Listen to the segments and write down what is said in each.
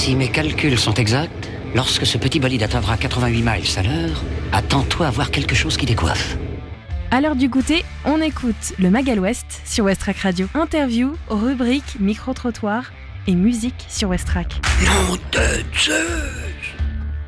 Si mes calculs sont exacts, lorsque ce petit bolide atteindra 88 miles à l'heure, attends-toi à voir quelque chose qui décoiffe. À l'heure du goûter, on écoute le Magal West sur Westrack Radio. Interview, rubrique, micro-trottoir et musique sur Westrack. Nom de Zeus!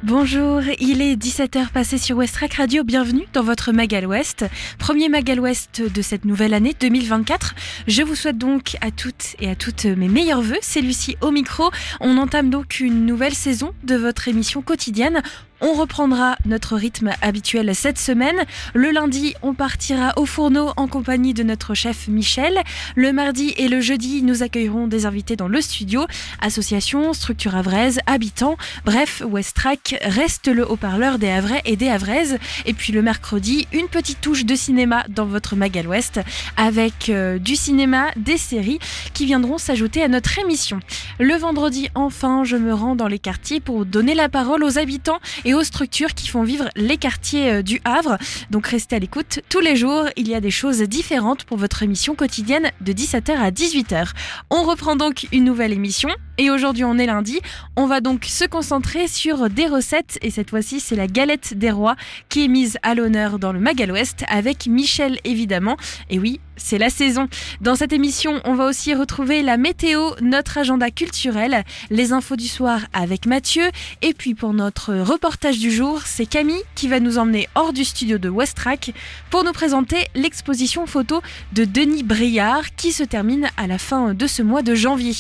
Bonjour, il est 17h passé sur Westrack Radio, bienvenue dans votre Magal West, premier Magal West de cette nouvelle année 2024. Je vous souhaite donc à toutes et à toutes mes meilleurs vœux, c'est Lucie au micro. On entame donc une nouvelle saison de votre émission quotidienne. On reprendra notre rythme habituel cette semaine. Le lundi, on partira au fourneau en compagnie de notre chef Michel. Le mardi et le jeudi, nous accueillerons des invités dans le studio. Associations, structures havraise, habitants. Bref, Westrack reste le haut-parleur des Havrais et des Havraises. Et puis le mercredi, une petite touche de cinéma dans votre Magal West avec du cinéma, des séries qui viendront s'ajouter à notre émission. Le vendredi, enfin, je me rends dans les quartiers pour donner la parole aux habitants et aux structures qui font vivre les quartiers du Havre. Donc restez à l'écoute. Tous les jours, il y a des choses différentes pour votre émission quotidienne de 17h à 18h. On reprend donc une nouvelle émission et aujourd'hui on est lundi. On va donc se concentrer sur des recettes et cette fois-ci c'est la galette des rois qui est mise à l'honneur dans le Magal West avec Michel évidemment. Et oui, c'est la saison. Dans cette émission, on va aussi retrouver la météo, notre agenda culturel, les infos du soir avec Mathieu. Et puis pour notre reportage du jour, c'est Camille qui va nous emmener hors du studio de Westrack pour nous présenter l'exposition photo de Denis Briard qui se termine à la fin de ce mois de janvier.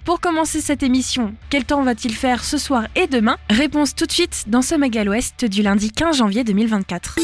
Pour commencer cette émission, quel temps va-t-il faire ce soir et demain? Réponse tout de suite dans ce Magal West du lundi 15 janvier 2024.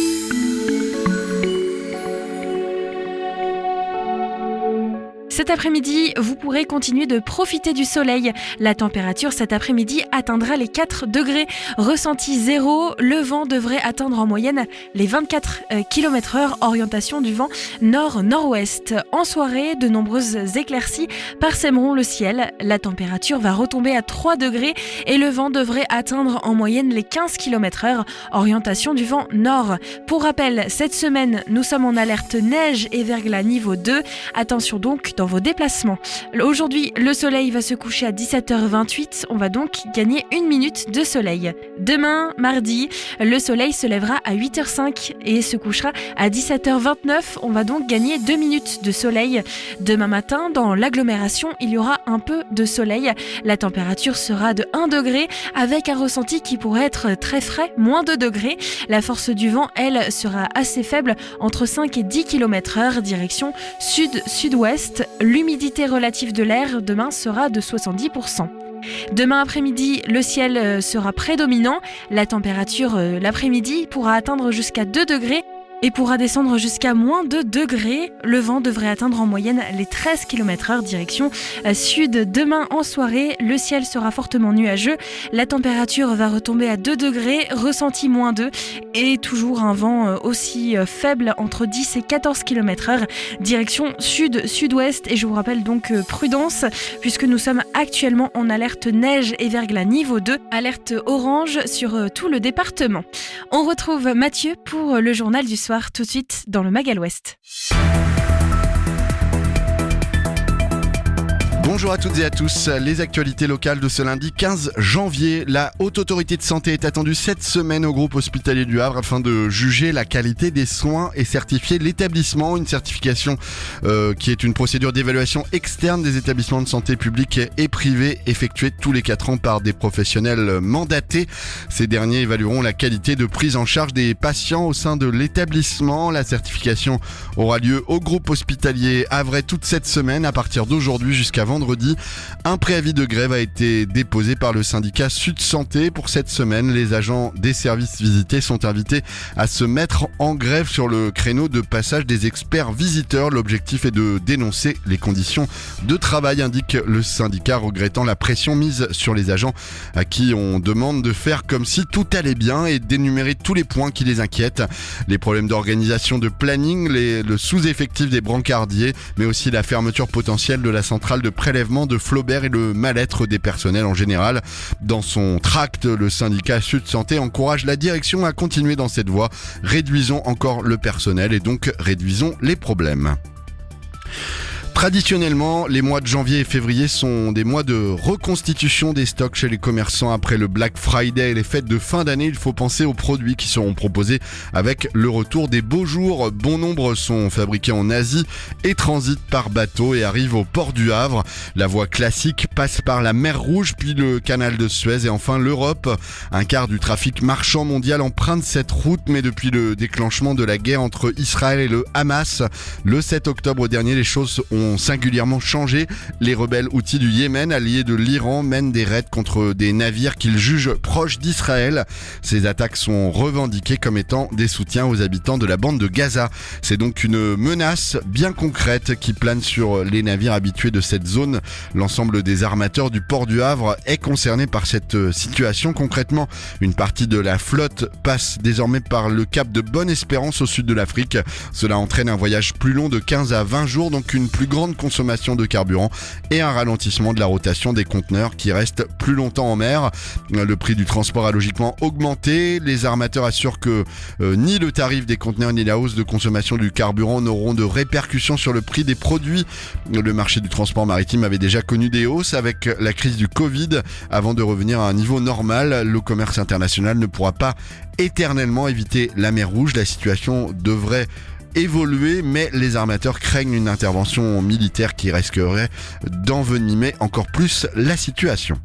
Cet après-midi, vous pourrez continuer de profiter du soleil. La température cet après-midi atteindra les 4 degrés. Ressenti 0, le vent devrait atteindre en moyenne les 24 km/h, orientation du vent nord-nord-ouest. En soirée, de nombreuses éclaircies parsèmeront le ciel. La température va retomber à 3 degrés et le vent devrait atteindre en moyenne les 15 km/h, orientation du vent nord. Pour rappel, cette semaine, nous sommes en alerte neige et verglas niveau 2. Attention donc dans vos déplacements. Aujourd'hui, le soleil va se coucher à 17h28. On va donc gagner 1 minute de soleil. Demain, mardi, le soleil se lèvera à 8h05 et se couchera à 17h29. On va donc gagner 2 minutes de soleil. Demain matin, dans l'agglomération, il y aura un peu de soleil. La température sera de 1 degré avec un ressenti qui pourrait être très frais, moins 2 degrés. La force du vent, elle, sera assez faible, entre 5 et 10 km/h, direction sud-sud-ouest. L'humidité relative de l'air demain sera de 70%. Demain après-midi, le ciel sera prédominant. La température l'après-midi pourra atteindre jusqu'à 2 degrés et pourra descendre jusqu'à moins 2 degrés. Le vent devrait atteindre en moyenne les 13 km/h direction sud. Demain en soirée, le ciel sera fortement nuageux. La température va retomber à 2 degrés, ressenti moins 2 et toujours un vent aussi faible entre 10 et 14 km/h direction sud-sud-ouest. Et je vous rappelle donc prudence puisque nous sommes actuellement en alerte neige et verglas niveau 2, alerte orange sur tout le département. On retrouve Mathieu pour le journal du soir tout de suite dans le Magal West. Bonjour à toutes et à tous, les actualités locales de ce lundi 15 janvier. La Haute Autorité de Santé est attendue cette semaine au groupe hospitalier du Havre afin de juger la qualité des soins et certifier l'établissement. Une certification qui est une procédure d'évaluation externe des établissements de santé publics et privés effectuée tous les 4 ans par des professionnels mandatés. Ces derniers évalueront la qualité de prise en charge des patients au sein de l'établissement. La certification aura lieu au groupe hospitalier havrais toute cette semaine à partir d'aujourd'hui jusqu'à vendredi. Un préavis de grève a été déposé par le syndicat Sud Santé pour cette semaine. Les agents des services visités sont invités à se mettre en grève sur le créneau de passage des experts visiteurs. L'objectif est de dénoncer les conditions de travail, indique le syndicat, regrettant la pression mise sur les agents à qui on demande de faire comme si tout allait bien et d'énumérer tous les points qui les inquiètent. Les problèmes d'organisation, de planning, le sous-effectif des brancardiers, mais aussi la fermeture potentielle de la centrale de prélèvement de Flaubert et le mal-être des personnels en général. Dans son tract, le syndicat Sud Santé encourage la direction à continuer dans cette voie. Réduisons encore le personnel et donc réduisons les problèmes. Traditionnellement, les mois de janvier et février sont des mois de reconstitution des stocks chez les commerçants. Après le Black Friday et les fêtes de fin d'année, il faut penser aux produits qui seront proposés avec le retour des beaux jours. Bon nombre sont fabriqués en Asie et transitent par bateau et arrivent au port du Havre. La voie classique passe par la mer Rouge, puis le canal de Suez et enfin l'Europe. Un quart du trafic marchand mondial emprunte cette route, mais depuis le déclenchement de la guerre entre Israël et le Hamas, le 7 octobre dernier, les choses ont singulièrement changé. Les rebelles houthis du Yémen, alliés de l'Iran, mènent des raids contre des navires qu'ils jugent proches d'Israël. Ces attaques sont revendiquées comme étant des soutiens aux habitants de la bande de Gaza. C'est donc une menace bien concrète qui plane sur les navires habitués de cette zone. L'ensemble des armateurs du port du Havre est concerné par cette situation. Concrètement, une partie de la flotte passe désormais par le cap de Bonne-Espérance au sud de l'Afrique. Cela entraîne un voyage plus long de 15 à 20 jours, donc une plus grande consommation de carburant et un ralentissement de la rotation des conteneurs qui restent plus longtemps en mer. Le prix du transport a logiquement augmenté. Les armateurs assurent que ni le tarif des conteneurs ni la hausse de consommation du carburant n'auront de répercussions sur le prix des produits. Le marché du transport maritime avait déjà connu des hausses avec la crise du Covid. Avant de revenir à un niveau normal, le commerce international ne pourra pas éternellement éviter la mer Rouge. La situation devrait évoluer, mais les armateurs craignent une intervention militaire qui risquerait d'envenimer encore plus la situation.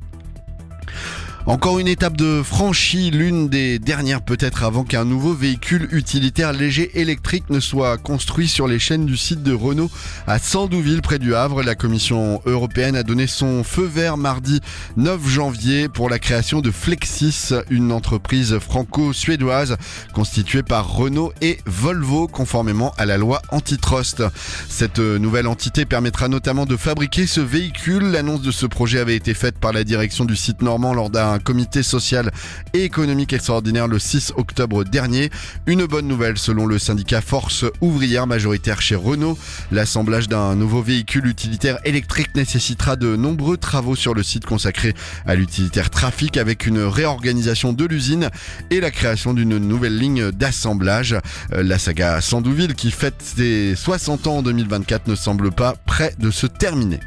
Encore une étape de franchie, l'une des dernières peut-être avant qu'un nouveau véhicule utilitaire léger électrique ne soit construit sur les chaînes du site de Renault à Sandouville près du Havre. La Commission européenne a donné son feu vert mardi 9 janvier pour la création de Flexis, une entreprise franco-suédoise constituée par Renault et Volvo conformément à la loi antitrust. Cette nouvelle entité permettra notamment de fabriquer ce véhicule. L'annonce de ce projet avait été faite par la direction du site normand lors d'un comité social et économique extraordinaire le 6 octobre dernier. Une bonne nouvelle selon le syndicat Force ouvrière majoritaire chez Renault. L'assemblage d'un nouveau véhicule utilitaire électrique nécessitera de nombreux travaux sur le site consacré à l'utilitaire trafic avec une réorganisation de l'usine et la création d'une nouvelle ligne d'assemblage. La saga Sandouville qui fête ses 60 ans en 2024 ne semble pas près de se terminer.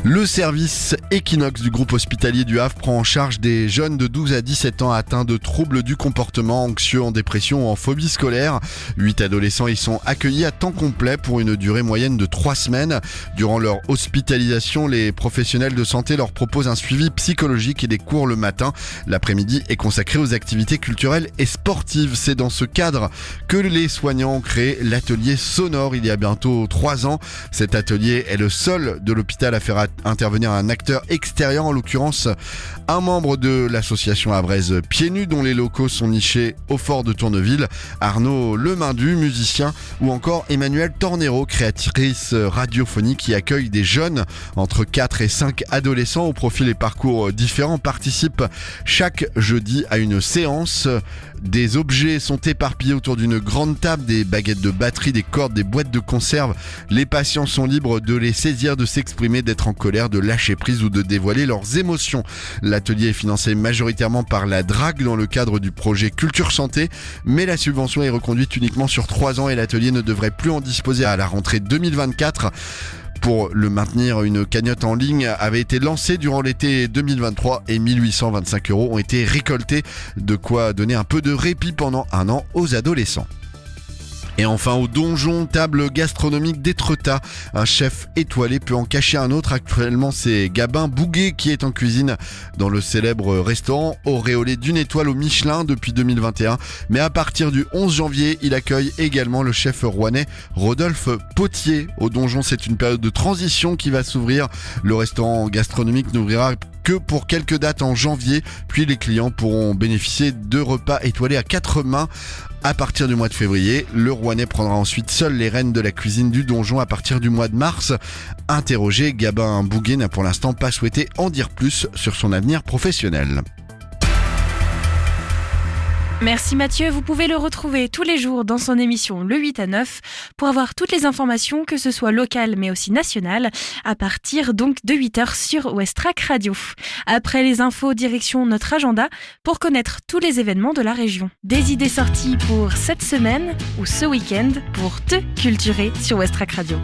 Le service Equinox du groupe hospitalier du Havre prend en charge des jeunes de 12 à 17 ans atteints de troubles du comportement, anxieux, en dépression ou en phobie scolaire. 8 adolescents y sont accueillis à temps complet pour une durée moyenne de 3 semaines. Durant leur hospitalisation, les professionnels de santé leur proposent un suivi psychologique et des cours le matin. L'après-midi est consacré aux activités culturelles et sportives. C'est dans ce cadre que les soignants ont créé l'atelier sonore il y a bientôt 3 ans. Cet atelier est le seul de l'hôpital à faire intervenir un acteur extérieur, en l'occurrence un membre de l'association havraise Pieds Nus dont les locaux sont nichés au fort de Tourneville, Arnaud Lemindu, musicien, ou encore Emmanuel Tornero, créatrice radiophonique qui accueille des jeunes entre 4 et 5 adolescents au profil et parcours différents, participent chaque jeudi à une séance. Des objets sont éparpillés autour d'une grande table, des baguettes de batterie, des cordes, des boîtes de conserve. Les patients sont libres de les saisir, de s'exprimer, d'être en colère, de lâcher prise ou de dévoiler leurs émotions. L'atelier est financé majoritairement par la DRAC dans le cadre du projet Culture Santé, mais la subvention est reconduite uniquement sur 3 ans et l'atelier ne devrait plus en disposer à la rentrée 2024. Pour le maintenir, une cagnotte en ligne avait été lancée durant l'été 2023 et 1825 € ont été récoltés, de quoi donner un peu de répit pendant un an aux adolescents. Et enfin au donjon, table gastronomique d'Étretat. Un chef étoilé peut en cacher un autre. Actuellement c'est Gabin Bouguet qui est en cuisine dans le célèbre restaurant auréolé d'une étoile au Michelin depuis 2021. Mais à partir du 11 janvier, il accueille également le chef rouennais Rodolphe Potier. Au donjon, c'est une période de transition qui va s'ouvrir. Le restaurant gastronomique n'ouvrira que pour quelques dates en janvier, puis les clients pourront bénéficier de repas étoilés à 4 mains à partir du mois de février. Le Rouennais prendra ensuite seul les rênes de la cuisine du donjon à partir du mois de mars. Interrogé, Gabin Bouguet n'a pour l'instant pas souhaité en dire plus sur son avenir professionnel. Merci Mathieu, vous pouvez le retrouver tous les jours dans son émission Le 8 à 9 pour avoir toutes les informations, que ce soit locales mais aussi nationales, à partir donc de 8h sur Westrack Radio. Après les infos, direction notre agenda pour connaître tous les événements de la région. Des idées sorties pour cette semaine ou ce week-end pour te culturer sur Westrack Radio.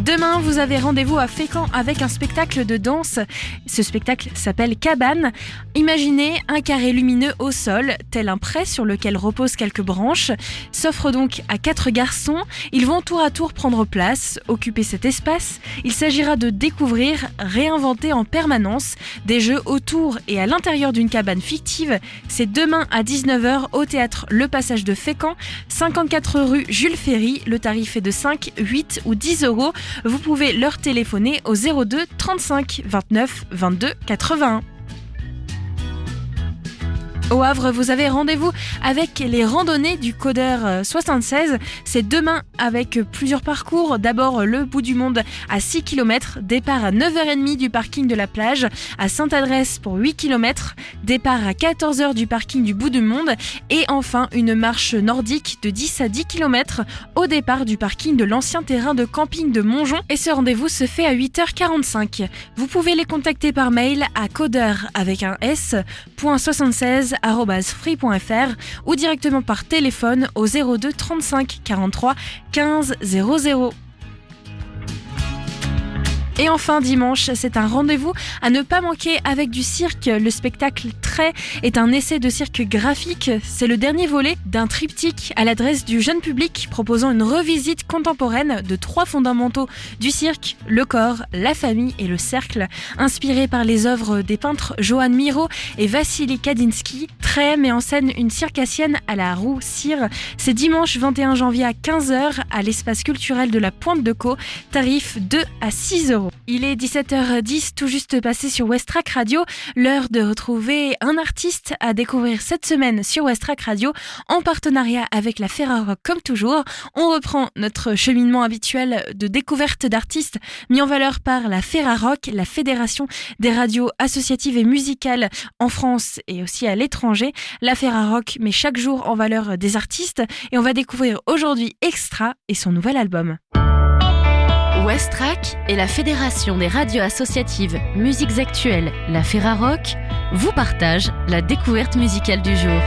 Demain, vous avez rendez-vous à Fécamp avec un spectacle de danse. Ce spectacle s'appelle Cabane. Imaginez un carré lumineux au sol, tel un pré sur lequel reposent quelques branches. S'offre donc à 4 garçons. Ils vont tour à tour prendre place, occuper cet espace. Il s'agira de découvrir, réinventer en permanence des jeux autour et à l'intérieur d'une cabane fictive. C'est demain à 19h au théâtre Le Passage de Fécamp, 54 rue Jules Ferry. Le tarif est de 5, 8 ou 10 euros. Vous pouvez leur téléphoner au 02 35 29 22 81. Au Havre, vous avez rendez-vous avec les randonnées du Codeur 76. C'est demain avec plusieurs parcours. D'abord, le bout du monde à 6 km, départ à 9h30 du parking de la plage, à Sainte-Adresse pour 8 km, départ à 14h du parking du bout du monde et enfin une marche nordique de 10 à 10 km au départ du parking de l'ancien terrain de camping de Montjon. Et ce rendez-vous se fait à 8h45. Vous pouvez les contacter par mail à codeur avec un s.76@free.fr ou directement par téléphone au 02 35 43 15 00. Et enfin dimanche, c'est un rendez-vous à ne pas manquer avec du cirque. Le spectacle Trait est un essai de cirque graphique. C'est le dernier volet d'un triptyque à l'adresse du jeune public proposant une revisite contemporaine de 3 fondamentaux du cirque, le corps, la famille et le cercle. Inspiré par les œuvres des peintres Johan Miro et Vassili Kandinsky, Trait met en scène une circassienne à la roue cire. C'est dimanche 21 janvier à 15h à l'espace culturel de la Pointe de Caux. Tarif 2 à 6 euros. Il est 17h10, tout juste passé sur Westrack Radio. L'heure de retrouver un artiste à découvrir cette semaine sur Westrack Radio en partenariat avec la Ferrarock comme toujours. On reprend notre cheminement habituel de découverte d'artistes mis en valeur par la Ferrarock, la Fédération des radios associatives et musicales en France et aussi à l'étranger. La Ferrarock met chaque jour en valeur des artistes et on va découvrir aujourd'hui Extra et son nouvel album. Westrack et la Fédération des radios associatives musiques actuelles, la Ferrarock, vous partagent la découverte musicale du jour.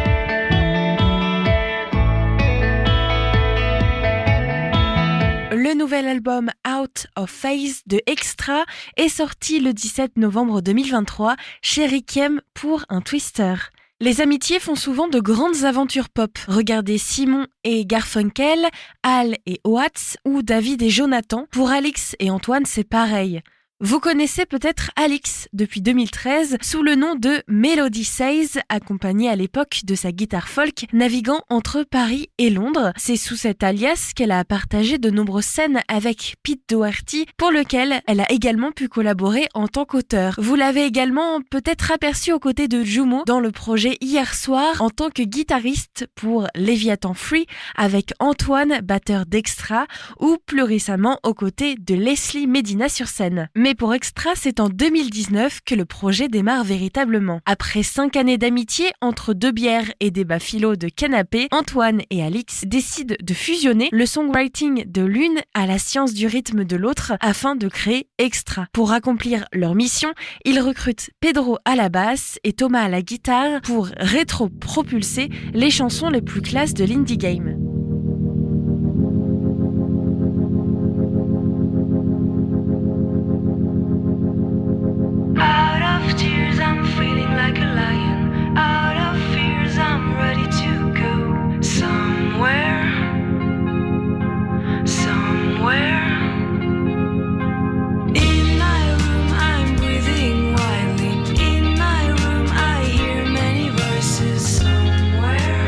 Le nouvel album Out of Phase de Extra est sorti le 17 novembre 2023 chez Requiem pour un Twister. Les amitiés font souvent de grandes aventures pop. Regardez Simon et Garfunkel, Al et Oates ou David et Jonathan. Pour Alix et Antoine, c'est pareil. Vous connaissez peut-être Alix depuis 2013 sous le nom de Melody Says, accompagnée à l'époque de sa guitare folk, naviguant entre Paris et Londres. C'est sous cet alias qu'elle a partagé de nombreuses scènes avec Pete Doherty, pour lequel elle a également pu collaborer en tant qu'auteur. Vous l'avez également peut-être aperçu aux côtés de Jumo dans le projet Hier Soir en tant que guitariste pour Léviathan Free avec Antoine, batteur d'Extra, ou plus récemment aux côtés de Leslie Medina sur scène. Mais pour Extra, c'est en 2019 que le projet démarre véritablement. Après 5 années d'amitié entre 2 bières et des bas-philo de canapé, Antoine et Alix décident de fusionner le songwriting de l'une à la science du rythme de l'autre afin de créer Extra. Pour accomplir leur mission, ils recrutent Pedro à la basse et Thomas à la guitare pour rétro-propulser les chansons les plus classes de l'indie game. Out of tears, I'm feeling like a lion. Out of fears, I'm ready to go somewhere, somewhere. In my room, I'm breathing wildly. In my room, I hear many voices somewhere,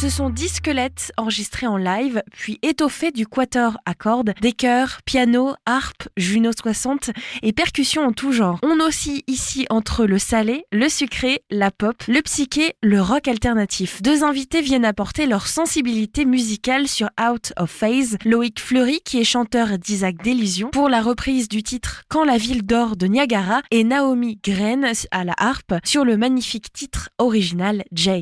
Ce sont 10 squelettes enregistrés en live, puis étoffés du quatuor à cordes, des chœurs, piano, harpe, Juno 60 et percussions en tout genre. On oscille ici entre le salé, le sucré, la pop, le psyché, le rock alternatif. 2 invités viennent apporter leur sensibilité musicale sur Out of Phase. Loïc Fleury, qui est chanteur d'Isaac Delusion, pour la reprise du titre Quand la ville dort de Niagara, et Naomi Grain à la harpe sur le magnifique titre original Jay.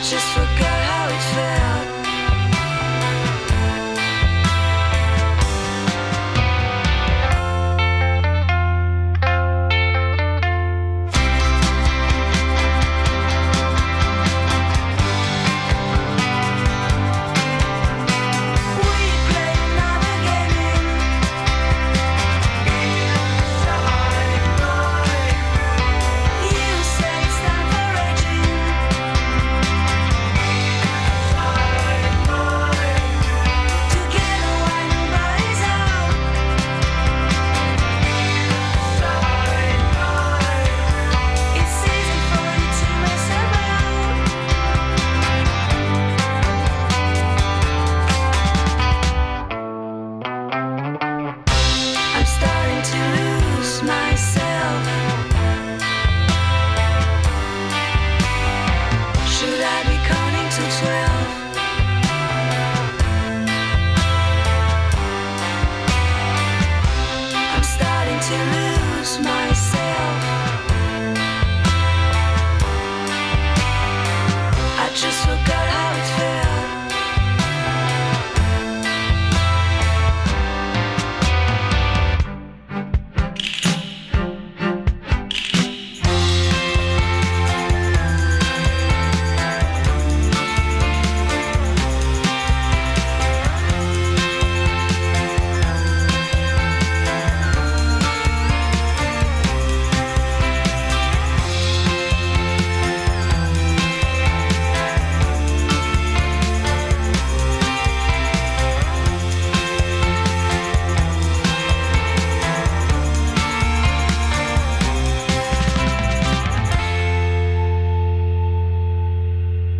Just forgot how it felt.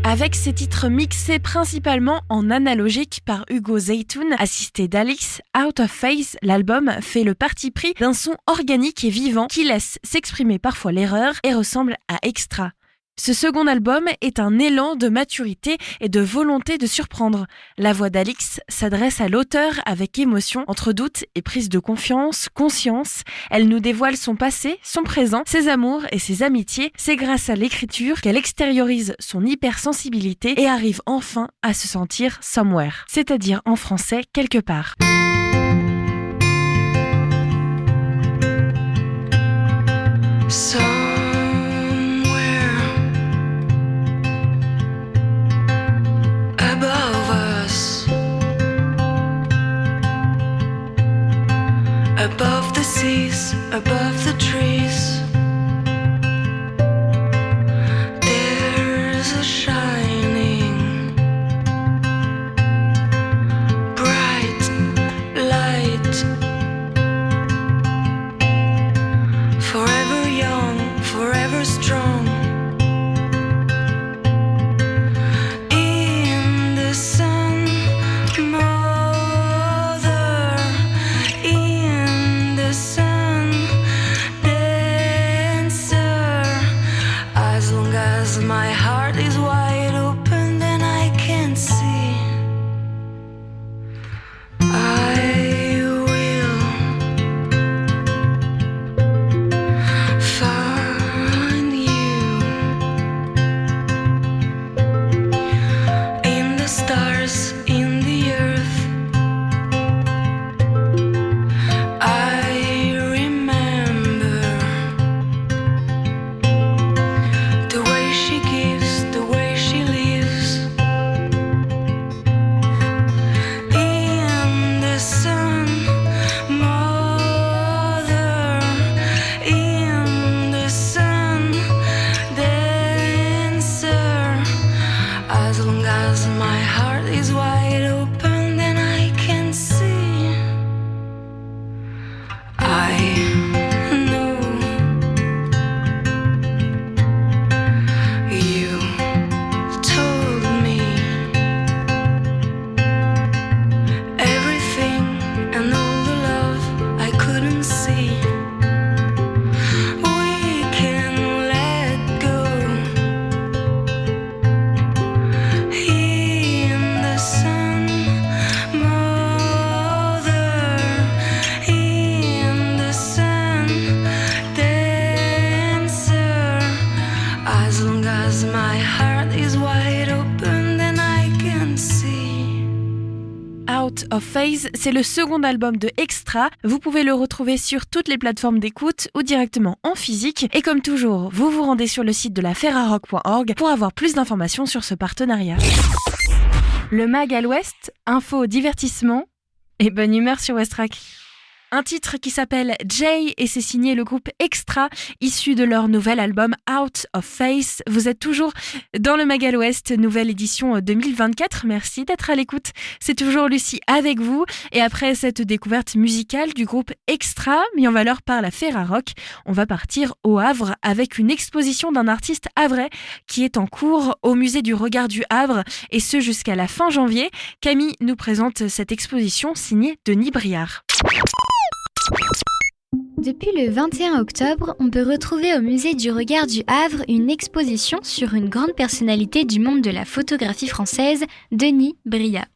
Avec ses titres mixés principalement en analogique par Hugo Zeytoun, assisté d'Alix, Out of Phase, l'album fait le parti pris d'un son organique et vivant qui laisse s'exprimer parfois l'erreur et ressemble à Extra. Ce second album est un élan de maturité et de volonté de surprendre. La voix d'Alix s'adresse à l'auteur avec émotion, entre doute et prise de confiance, conscience. Elle nous dévoile son passé, son présent, ses amours et ses amitiés. C'est grâce à l'écriture qu'elle extériorise son hypersensibilité et arrive enfin à se sentir somewhere, c'est-à-dire en français quelque part. Above the seas, above the trees, there's a shining bright light, forever young, forever strong. In the sun, mother, in the sun, Out of Phase, c'est le second album de Extra. Vous pouvez le retrouver sur toutes les plateformes d'écoute ou directement en physique. Et comme toujours, vous vous rendez sur le site de la ferrarock.org pour avoir plus d'informations sur ce partenariat. Le Mag à l'Ouest, info, divertissement et bonne humeur sur Westrack. Un titre qui s'appelle Jay et c'est signé le groupe Extra, issu de leur nouvel album Out of Phase. Vous êtes toujours dans le Mag à l'Ouest, nouvelle édition 2024. Merci d'être à l'écoute. C'est toujours Lucie avec vous. Et après cette découverte musicale du groupe Extra, mis en valeur par la Ferrarock, on va partir au Havre avec une exposition d'un artiste havrais qui est en cours au musée du Regard du Havre et ce jusqu'à la fin janvier. Camille nous présente cette exposition signée Denis Briard. Depuis le 21 octobre, on peut retrouver au musée du Regard du Havre une exposition sur une grande personnalité du monde de la photographie française, Denis Briard.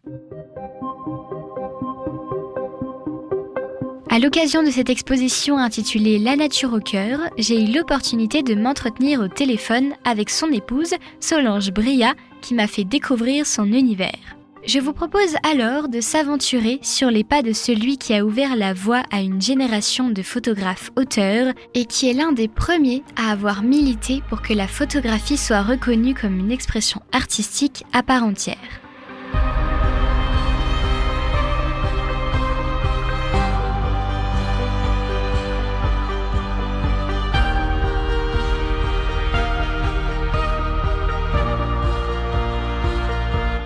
À l'occasion de cette exposition intitulée La nature au cœur, j'ai eu l'opportunité de m'entretenir au téléphone avec son épouse, Solange Briard, qui m'a fait découvrir son univers. Je vous propose alors de s'aventurer sur les pas de celui qui a ouvert la voie à une génération de photographes auteurs et qui est l'un des premiers à avoir milité pour que la photographie soit reconnue comme une expression artistique à part entière.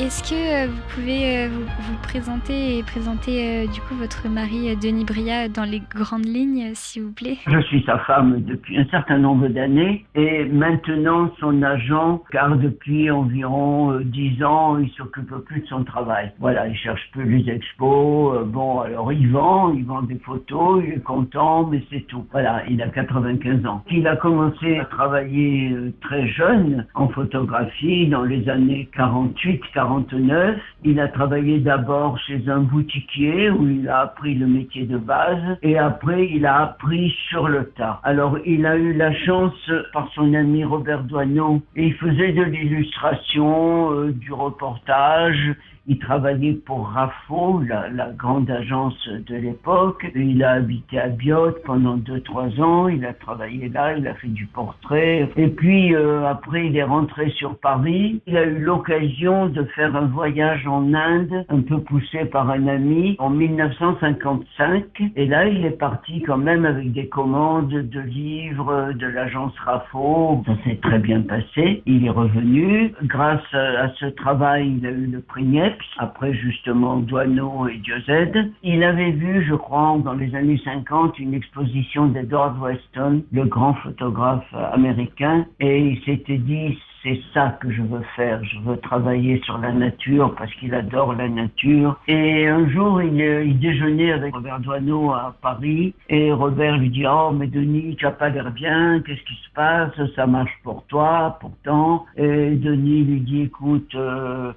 Est-ce que vous pouvez vous présenter et présenter du coup votre mari Denis Briard dans les grandes lignes, s'il vous plaît? Je suis sa femme depuis un certain nombre d'années et maintenant son agent, car depuis environ 10 ans, il s'occupe plus de son travail. Voilà, il cherche plus les expos. Alors il vend des photos, il est content, mais c'est tout. Voilà, il a 95 ans. Il a commencé à travailler très jeune en photographie dans les années 48-49. Il a travaillé d'abord chez un boutiquier où il a appris le métier de base et après il a appris sur le tas. Alors il a eu la chance par son ami Robert Doisneau et il faisait de l'illustration, du reportage. Il travaillait pour Rafo, la grande agence de l'époque. Il a habité à Biot pendant 2-3 ans. Il a travaillé là, il a fait du portrait. Et puis après, il est rentré sur Paris. Il a eu l'occasion de faire un voyage en Inde, un peu poussé par un ami, en 1955. Et là, il est parti quand même avec des commandes de livres de l'agence Rafo. Ça s'est très bien passé. Il est revenu. Grâce à ce travail, il a eu le prix Niepce. Après justement Doisneau et Diozède. Il avait vu, je crois, dans les années 50, une exposition d'Edward Weston, le grand photographe américain, et il s'était dit, c'est ça que je veux faire, je veux travailler sur la nature parce qu'il adore la nature. Et un jour, il déjeunait avec Robert Doisneau à Paris et Robert lui dit « Oh, mais Denis, tu n'as pas l'air bien, qu'est-ce qui se passe? Ça marche pour toi, pourtant. » Et Denis lui dit « Écoute,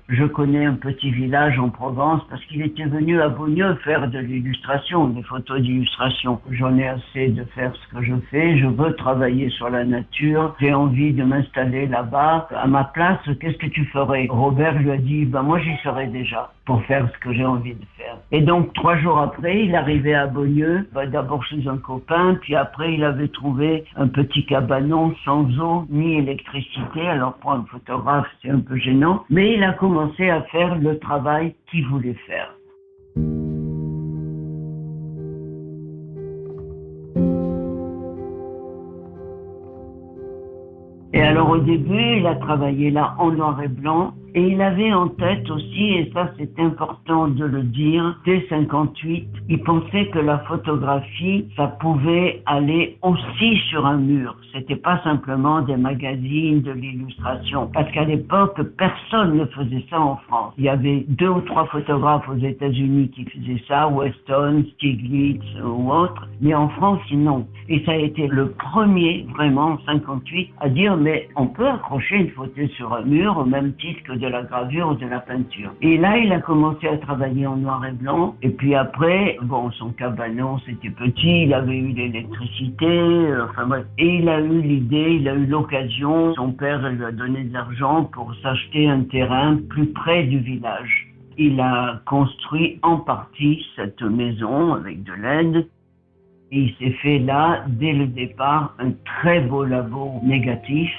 je connais un petit village en Provence parce qu'il était venu à Beaulieu faire de l'illustration, des photos d'illustration. J'en ai assez de faire ce que je fais, je veux travailler sur la nature, j'ai envie de m'installer là-bas. À ma place, qu'est-ce que tu ferais? Robert lui a dit, moi j'y serais déjà pour faire ce que j'ai envie de faire. Et donc 3 jours après, il arrivait à Beaulieu, d'abord chez un copain, puis après il avait trouvé un petit cabanon sans eau ni électricité. Alors pour un photographe, c'est un peu gênant, mais il a commencé à faire le travail qu'il voulait faire. Et alors au début, il a travaillé là en noir et blanc et il avait en tête aussi, et ça c'est important de le dire, dès 58, il pensait que la photographie, ça pouvait aller aussi sur un mur. C'était pas simplement des magazines, de l'illustration. Parce qu'à l'époque, personne ne faisait ça en France. Il y avait 2 ou 3 photographes aux États-Unis qui faisaient ça, Weston, Stiglitz ou autres, mais en France, non. Et ça a été le premier, vraiment, en 58, à dire, mais on peut accrocher une photo sur un mur au même titre que de la gravure ou de la peinture. Et là, il a commencé à travailler en noir et blanc. Et puis après, son cabanon, c'était petit, il avait eu l'électricité, et il a eu l'idée, il a eu l'occasion, son père lui a donné de l'argent pour s'acheter un terrain plus près du village. Il a construit en partie cette maison avec de l'aide. Et il s'est fait là, dès le départ, un très beau labo négatif.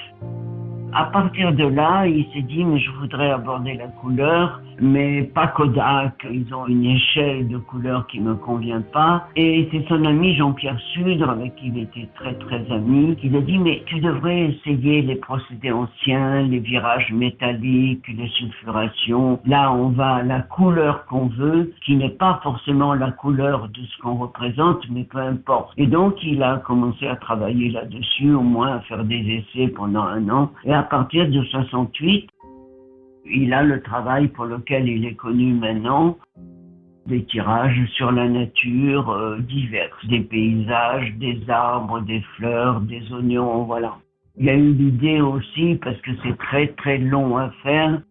À partir de là, il s'est dit, mais je voudrais aborder la couleur, mais pas Kodak, ils ont une échelle de couleur qui me convient pas. Et c'est son ami Jean-Pierre Sudre, avec qui il était très très ami, qui lui a dit, mais tu devrais essayer les procédés anciens, les virages métalliques, les sulfurations. Là, on va à la couleur qu'on veut, qui n'est pas forcément la couleur de ce qu'on représente, mais peu importe. Et donc, il a commencé à travailler là-dessus, au moins à faire des essais pendant 1 an. Et à partir de 68, il a le travail pour lequel il est connu maintenant, des tirages sur la nature diverses, des paysages, des arbres, des fleurs, des oignons, voilà. Il y a eu l'idée aussi, parce que c'est très très long à faire,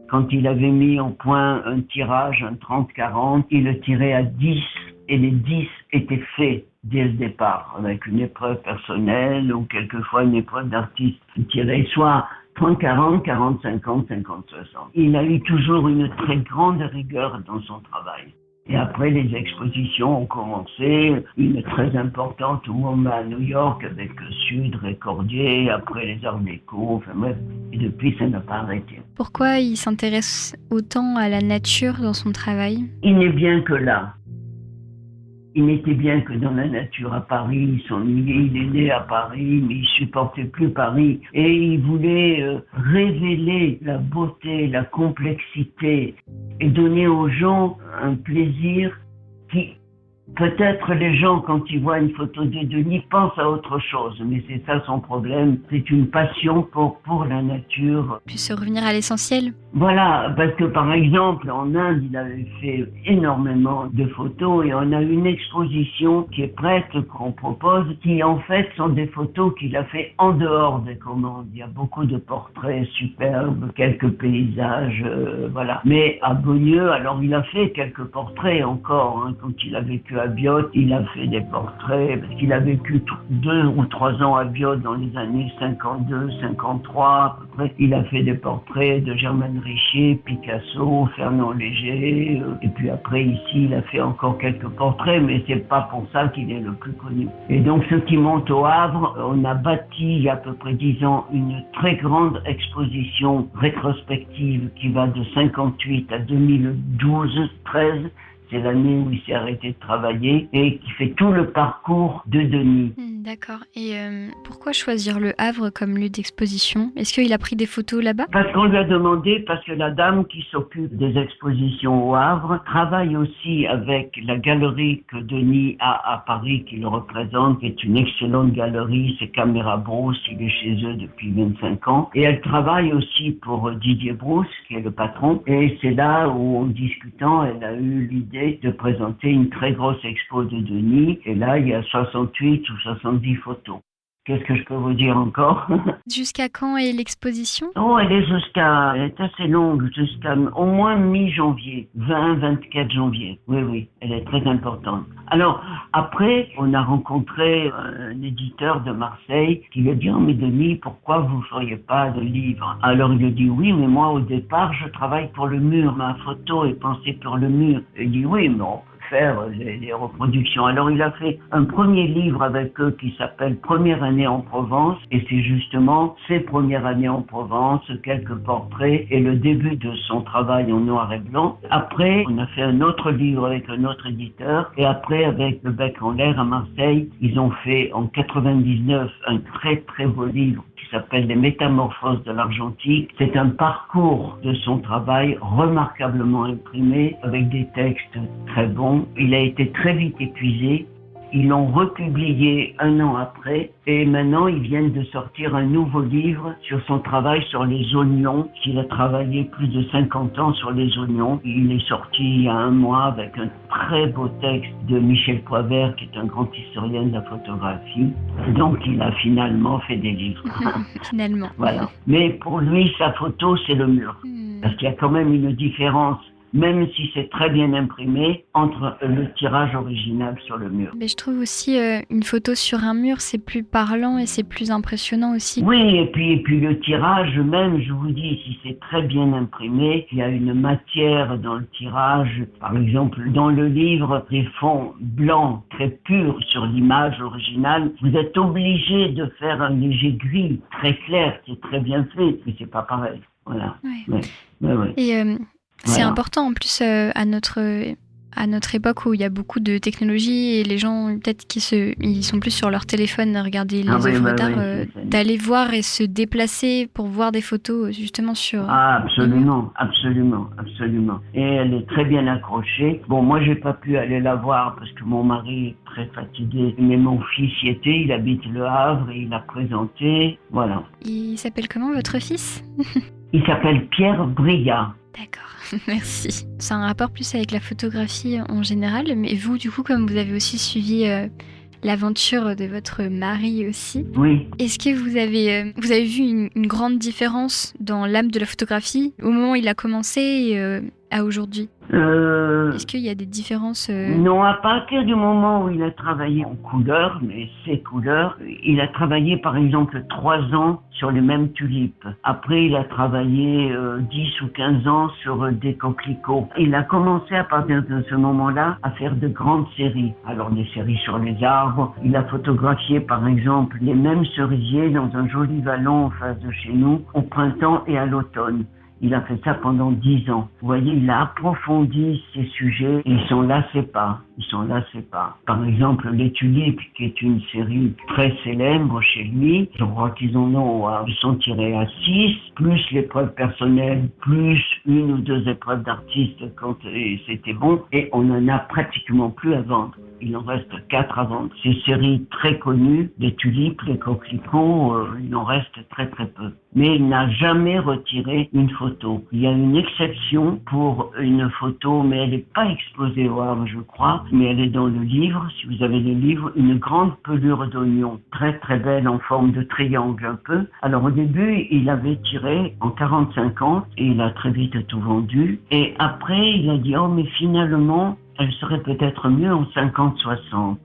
quand il avait mis au point un tirage, un 30-40, il le tirait à 10 et les 10 étaient faits dès le départ, avec une épreuve personnelle ou quelquefois une épreuve d'artiste. Il tirait soit 30-40, 40-50, 50-60. Il a eu toujours une très grande rigueur dans son travail. Et après, les expositions ont commencé, une très importante au MoMA à New York avec Sudre et Cordier, après les Arts Déco, enfin bref, et depuis ça n'a pas arrêté. Pourquoi il s'intéresse autant à la nature dans son travail ? Il n'est bien que là. Il n'était bien que dans la nature à Paris, il s'ennuyait, il est né à Paris, mais il supportait plus Paris. Et il voulait révéler la beauté, la complexité et donner aux gens un plaisir qui, peut-être les gens, quand ils voient une photo de Denis, pensent à autre chose, mais c'est ça son problème. C'est une passion pour la nature. Puis se revenir à l'essentiel. Voilà, parce que par exemple, en Inde, il avait fait énormément de photos et on a une exposition qui est prête, qu'on propose, qui en fait sont des photos qu'il a fait en dehors des commandes. Il y a beaucoup de portraits superbes, quelques paysages, voilà. Mais à Beaulieu, alors il a fait quelques portraits encore, hein. Quand il a vécu à Biot, il a fait des portraits, parce qu'il a vécu 2 ou 3 ans à Biot dans les années 52, 53 à peu près. Il a fait des portraits de Germaine Richier, Picasso, Fernand Léger, et puis après ici il a fait encore quelques portraits, mais c'est pas pour ça qu'il est le plus connu. Et donc ceux qui montent au Havre, on a bâti il y a à peu près 10 ans une très grande exposition rétrospective qui va de 58 à 2012-13. C'est l'année où il s'est arrêté de travailler et qui fait tout le parcours de Denis. D'accord. Et pourquoi choisir le Havre comme lieu d'exposition ? Est-ce qu'il a pris des photos là-bas ? Parce qu'on lui a demandé, parce que la dame qui s'occupe des expositions au Havre travaille aussi avec la galerie que Denis a à Paris, qui le représente, qui est une excellente galerie, c'est Caméra Brousse, il est chez eux depuis 25 ans. Et elle travaille aussi pour Didier Brousse, qui est le patron. Et c'est là où, en discutant, elle a eu l'idée de présenter une très grosse expo de Denis. Et là, il y a 68 ou 70 photos. Qu'est-ce que je peux vous dire encore ? Jusqu'à quand est l'exposition ? Oh, elle est assez longue, jusqu'à au moins mi-janvier, 20-24 janvier. Oui, elle est très importante. Alors, après, on a rencontré un éditeur de Marseille qui lui a dit « Oh, mais Denis, pourquoi vous ne feriez pas de livre ?» Alors, il a dit « Oui, mais moi, au départ, je travaille pour le mur. Ma photo est pensée pour le mur. » Il dit « Oui, mais on peut faire les reproductions. » Alors, il a fait un premier livre avec eux qui s'appelle « Première année en Provence » et c'est justement ses premières années en Provence, quelques portraits et le début de son travail en noir et blanc. Après, on a fait un autre livre avec un autre éditeur et après, avec Le Bec en l'air à Marseille, ils ont fait en 99 un très très beau livre qui s'appelle Les Métamorphoses de l'Argentique. C'est un parcours de son travail remarquablement imprimé avec des textes très bons. Il a été très vite épuisé. Ils l'ont republié 1 an après et maintenant ils viennent de sortir un nouveau livre sur son travail sur les oignons. Il a travaillé plus de 50 ans sur les oignons. Il est sorti il y a 1 mois avec un très beau texte de Michel Poivert qui est un grand historien de la photographie. Donc il a finalement fait des livres. Finalement. Voilà. Mais pour lui, sa photo, c'est le mur. Parce qu'il y a quand même une différence même si c'est très bien imprimé, entre le tirage original sur le mur. Mais je trouve aussi une photo sur un mur, c'est plus parlant et c'est plus impressionnant aussi. Oui, et puis le tirage même, je vous dis, si c'est très bien imprimé, il y a une matière dans le tirage. Par exemple, dans le livre, des fonds blancs très purs sur l'image originale, vous êtes obligé de faire un léger gris très clair, qui est très bien fait, mais c'est pas pareil. Voilà. Ouais. Ouais. Et c'est Voilà. important en plus à notre époque où il y a beaucoup de technologie et les gens peut-être ils sont plus sur leur téléphone à regarder les œuvres d'art, c'est ça. d'aller voir et se déplacer pour voir des photos justement sur... Ah, absolument. Et elle est très bien accrochée. Bon, moi, j'ai pas pu aller la voir parce que mon mari est très fatigué. Mais mon fils y était, il habite Le Havre et il a présenté. Voilà. Il s'appelle comment votre fils? Il s'appelle Pierre Briat. D'accord, merci. C'est un rapport plus avec la photographie en général, mais vous, du coup, comme vous avez aussi suivi l'aventure de votre mari aussi, Oui. est-ce que vous avez vu une grande différence dans l'âme de la photographie au moment où il a commencé et à aujourd'hui? Est-ce qu'il y a des différences Non, à partir du moment où il a travaillé en couleur, mais ces couleurs, il a travaillé par exemple 3 ans sur les mêmes tulipes. Après, il a travaillé 10 ou 15 ans sur des coquelicots. Il a commencé à partir de ce moment-là à faire de grandes séries. Alors des séries sur les arbres. Il a photographié par exemple les mêmes cerisiers dans un joli vallon en face de chez nous au printemps et à l'automne. Il a fait ça pendant 10 ans. Vous voyez, il a approfondi ces sujets et il s'en lassait pas. Par exemple, Les Tulipes, qui est une série très célèbre chez lui, je crois qu'ils sont tirés à 6, plus l'épreuve personnelle, plus 1 ou 2 épreuves d'artistes quand c'était bon, et on n'en a pratiquement plus à vendre. Il en reste 4 à vendre. Ces séries très connues, les tulipes, les coquelicots, il en reste très très peu. Mais il n'a jamais retiré une photo. Il y a une exception pour une photo, mais elle n'est pas exposée au Havre, je crois, mais elle est dans le livre. Si vous avez le livre, une grande pelure d'oignon, très très belle en forme de triangle un peu. Alors au début, il avait tiré en 40-50 et il a très vite tout vendu. Et après, il a dit, oh mais finalement, elle serait peut-être mieux en 50-60.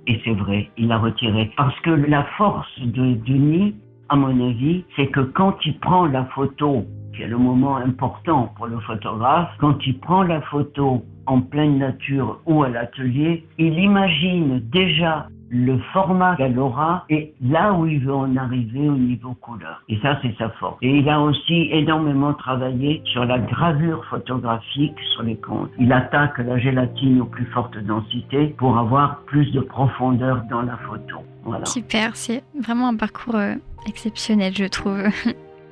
Et c'est vrai, il a retiré. Parce que la force de Denis, à mon avis, c'est que quand il prend la photo, qui est le moment important pour le photographe, quand il prend la photo en pleine nature ou à l'atelier, il imagine déjà le format qu'elle aura et là où il veut en arriver au niveau couleur. Et ça, c'est sa force. Et il a aussi énormément travaillé sur la gravure photographique sur les comptes. Il attaque la gélatine aux plus fortes densités pour avoir plus de profondeur dans la photo. Voilà. Super, c'est vraiment un parcours exceptionnel, je trouve.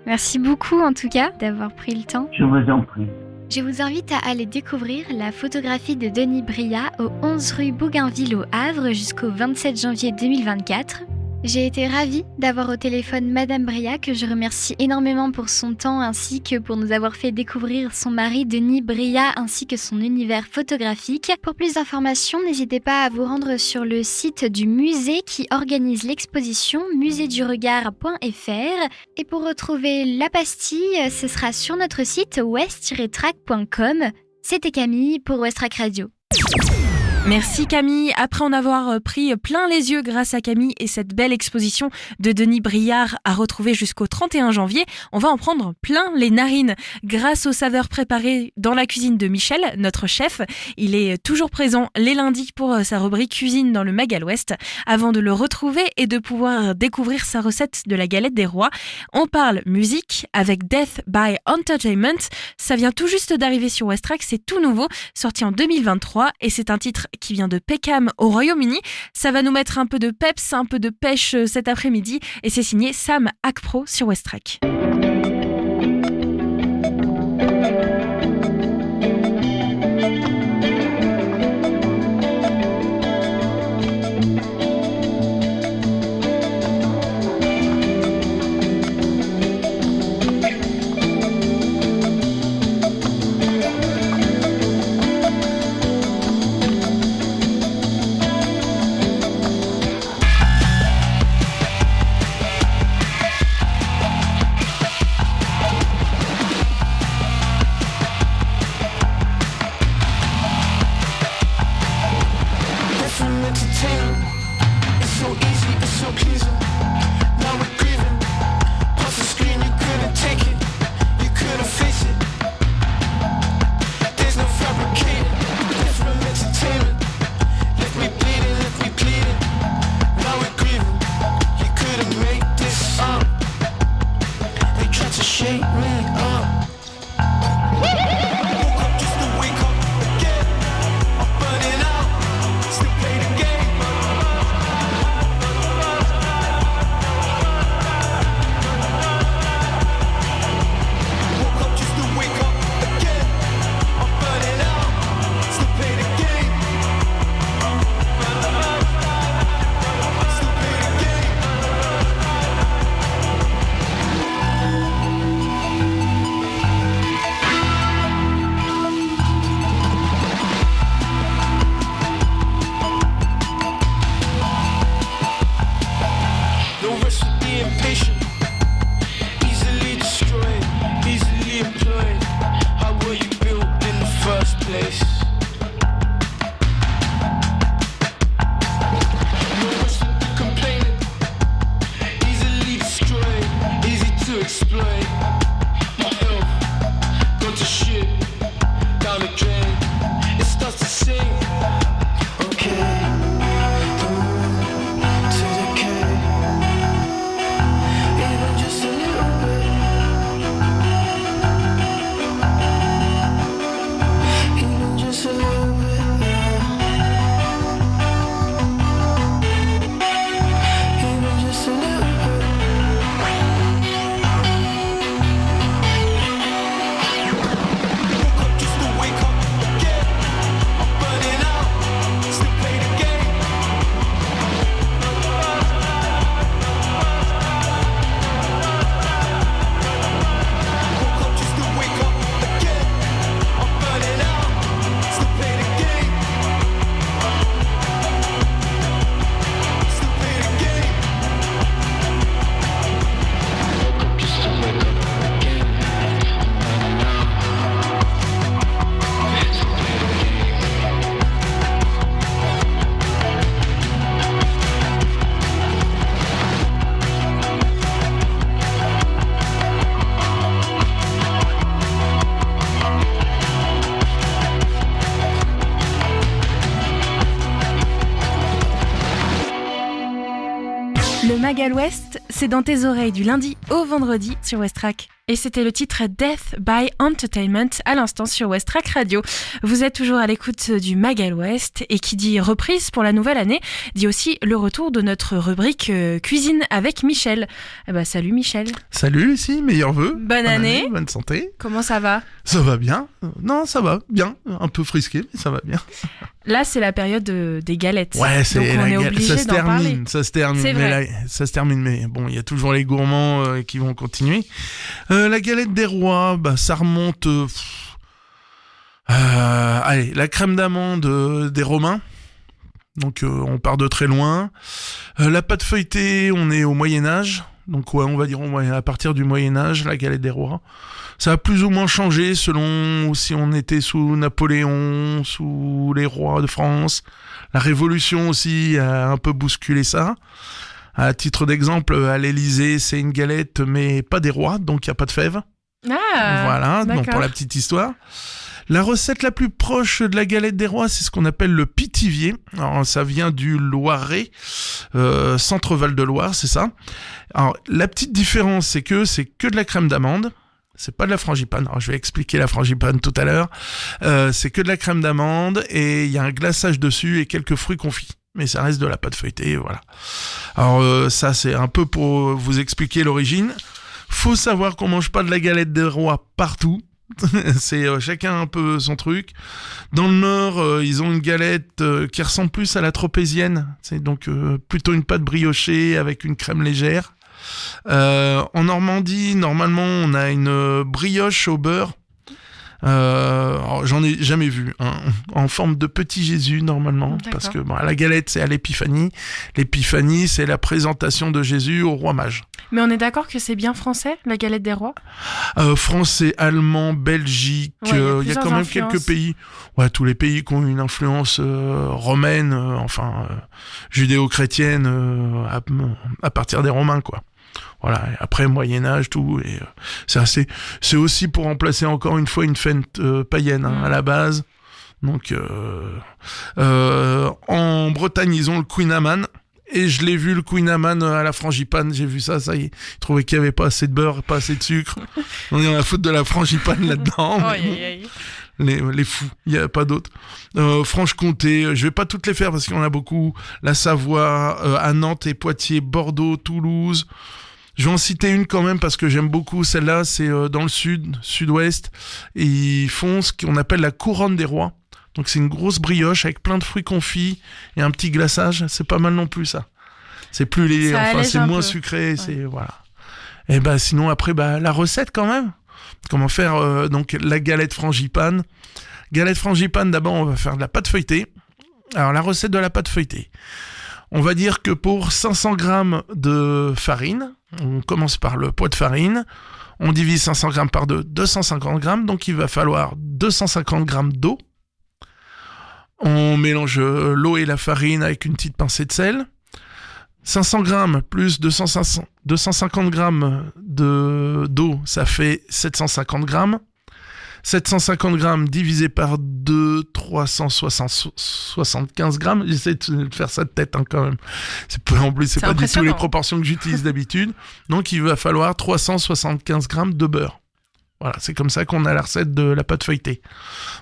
Merci beaucoup en tout cas d'avoir pris le temps. Je vous en prie. Je vous invite à aller découvrir la photographie de Denis Briat au 11 rue Bougainville au Havre jusqu'au 27 janvier 2024. J'ai été ravie d'avoir au téléphone Madame Briat, que je remercie énormément pour son temps ainsi que pour nous avoir fait découvrir son mari Denis Briat ainsi que son univers photographique. Pour plus d'informations, n'hésitez pas à vous rendre sur le site du musée qui organise l'exposition muséduregard.fr. Et pour retrouver la pastille, ce sera sur notre site west-track.com. C'était Camille pour West Track Radio. Merci Camille. Après en avoir pris plein les yeux grâce à Camille et cette belle exposition de Denis Briat à retrouver jusqu'au 31 janvier, on va en prendre plein les narines. Grâce aux saveurs préparées dans la cuisine de Michel, notre chef, il est toujours présent les lundis pour sa rubrique cuisine dans le Mag à l'Ouest. Avant de le retrouver et de pouvoir découvrir sa recette de la galette des rois, on parle musique avec Death by Entertainment. Ça vient tout juste d'arriver sur West Track, c'est tout nouveau, sorti en 2023 et c'est un titre qui vient de Peckham au Royaume-Uni. Ça va nous mettre un peu de peps, un peu de pêche cet après-midi et c'est signé Sam Akpro sur West Track. shake me up. Woke up just to wake up again. I'm burning out, still play the game. Woke up just to wake up again. I'm burning out, still play the game. Still play the game. No rest for the impatient. Easily destroyed, easily employed. How were you built in the first place? No rest for the complaining. Easily destroyed, easy to exploit. My health gone to shit, down the drain. It starts to sing. Okay, to decay. Even just a little bit. Even just a little bit, yeah. Even just a little bit. Woke up just to wake up again. I'm burning out, still play the game. Woke up just to wake up again. I'm burning out, still play the game. Still play the game. Woke up just to wake up again. I'm burning out, still play the game. Le Magal West, c'est dans tes oreilles du lundi au vendredi sur Westrack. Et c'était le titre Death by Entertainment à l'instant sur Westrack Radio. Vous êtes toujours à l'écoute du Magal West et qui dit reprise pour la nouvelle année dit aussi le retour de notre rubrique cuisine avec Michel. Eh ben, salut Michel. Salut Lucie, meilleurs vœux. Bonne année. Bonne santé. Comment ça va ? Ça va bien. Non, ça va bien. Un peu frisqué, mais ça va bien. Là, c'est la période des galettes. Ouais, c'est donc on est obligé ça se d'en parler. termine. Ça se termine. C'est mais vrai. là, ça se termine. Mais bon, il y a toujours les gourmands qui vont continuer. La galette des rois, bah, ça remonte. Allez, la crème d'amande des Romains. Donc, on part de très loin. La pâte feuilletée, on est au Moyen-Âge. Donc, ouais, on va dire à partir du Moyen-Âge, la galette des rois. Ça a plus ou moins changé selon si on était sous Napoléon, sous les rois de France. La Révolution aussi a un peu bousculé ça. À titre d'exemple, à l'Élysée, c'est une galette, mais pas des rois, donc il n'y a pas de fèves. Ah, Voilà, d'accord. donc pour la petite histoire. La recette la plus proche de la galette des rois, c'est ce qu'on appelle le pitivier. Alors, ça vient du Loiret, Centre-Val de Loire, c'est ça. Alors, la petite différence, c'est que de la crème d'amande. C'est pas de la frangipane. Alors, je vais expliquer la frangipane tout à l'heure. C'est que de la crème d'amande et il y a un glaçage dessus et quelques fruits confits. Mais ça reste de la pâte feuilletée, voilà. Alors, ça, c'est un peu pour vous expliquer l'origine. Faut savoir qu'on mange pas de la galette des rois partout. C'est chacun un peu son truc. Dans le Nord, ils ont une galette qui ressemble plus à la tropézienne. C'est donc plutôt une pâte briochée avec une crème légère. En Normandie, normalement, on a une brioche au beurre. Alors, j'en ai jamais vu, hein, en forme de petit Jésus normalement. D'accord. Parce que bon, la galette c'est à l'épiphanie. L'épiphanie c'est la présentation de Jésus au roi mage. Mais on est d'accord que c'est bien français, la galette des rois ? Français, allemand, Belgique, Ouais, il y a quand même quelques pays. Ouais, tous les pays qui ont une influence romaine, judéo-chrétienne à partir des Romains, quoi. Voilà, et après Moyen-Âge, tout, et c'est aussi pour remplacer encore une fois une fête païenne, hein, à la base. Donc, en Bretagne, ils ont le Queen Amman, Et je l'ai vu, le Queen Amman à la frangipane, j'ai vu ça y est. Je trouvais qu'il n'y avait pas assez de beurre, pas assez de sucre. On est dans la faute de la frangipane là-dedans. Les fous, il n'y a pas d'autres. Franche-Comté, je vais pas toutes les faire parce qu'il y en a beaucoup. La Savoie, à Nantes et Poitiers, Bordeaux, Toulouse. Je vais en citer une quand même parce que j'aime beaucoup. Celle-là, c'est dans le sud-ouest. Et ils font ce qu'on appelle la couronne des rois. Donc c'est une grosse brioche avec plein de fruits confits et un petit glaçage. C'est pas mal non plus ça. C'est plus c'est moins sucré. Ouais. C'est voilà. Et sinon après la recette quand même. Comment faire donc la galette frangipane. Galette frangipane, d'abord on va faire de la pâte feuilletée. Alors la recette de la pâte feuilletée. On va dire que pour 500 grammes de farine, on commence par le poids de farine. On divise 500 grammes par 250 grammes. Donc il va falloir 250 grammes d'eau. On mélange l'eau et la farine avec une petite pincée de sel. 500 grammes plus 250 grammes d'eau, ça fait 750 grammes. 750 grammes divisé par 375 grammes. J'essaie de faire ça de tête quand même. C'est pas du tout les proportions que j'utilise d'habitude. Donc il va falloir 375 grammes de beurre. Voilà, c'est comme ça qu'on a la recette de la pâte feuilletée.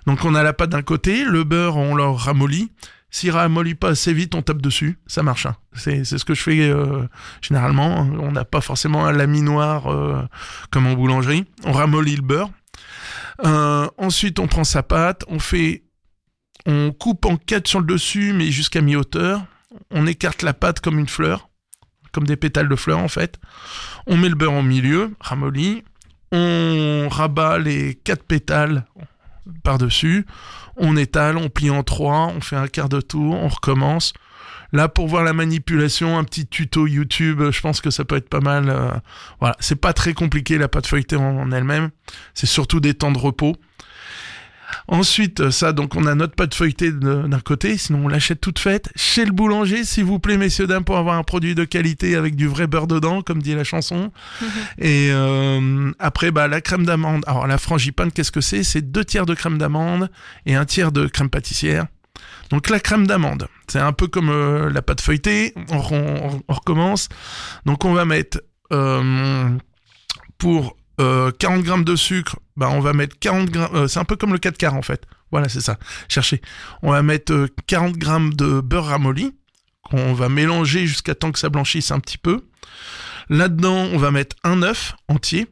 Donc on a la pâte d'un côté, le beurre on le ramollit. S'il ramollit pas assez vite, on tape dessus, ça marche. C'est ce que je fais généralement. On n'a pas forcément un laminoir comme en boulangerie. On ramollit le beurre. Ensuite, on prend sa pâte, on coupe en 4 sur le dessus, mais jusqu'à mi-hauteur. On écarte la pâte comme une fleur, comme des pétales de fleurs en fait. On met le beurre au milieu, ramolli. On rabat les 4 pétales par-dessus. On étale, on plie en 3, on fait un quart de tour, on recommence. Là, pour voir la manipulation, un petit tuto YouTube, je pense que ça peut être pas mal. Voilà, c'est pas très compliqué la pâte feuilletée en elle-même. C'est surtout des temps de repos. Ensuite, donc on a notre pâte feuilletée d'un côté, sinon on l'achète toute faite chez le boulanger, s'il vous plaît, messieurs, dames, pour avoir un produit de qualité avec du vrai beurre dedans, comme dit la chanson. Et après, la crème d'amande. Alors la frangipane, qu'est-ce que c'est ? C'est 2 tiers de crème d'amande et 1 tiers de crème pâtissière. Donc la crème d'amande, c'est un peu comme la pâte feuilletée. On recommence. Donc on va mettre pour 40 grammes de sucre, on va mettre 40 grammes, c'est un peu comme le 4 quarts en fait. Voilà, c'est ça. Cherchez. On va mettre 40 grammes de beurre ramolli, qu'on va mélanger jusqu'à temps que ça blanchisse un petit peu. Là-dedans, on va mettre un œuf entier,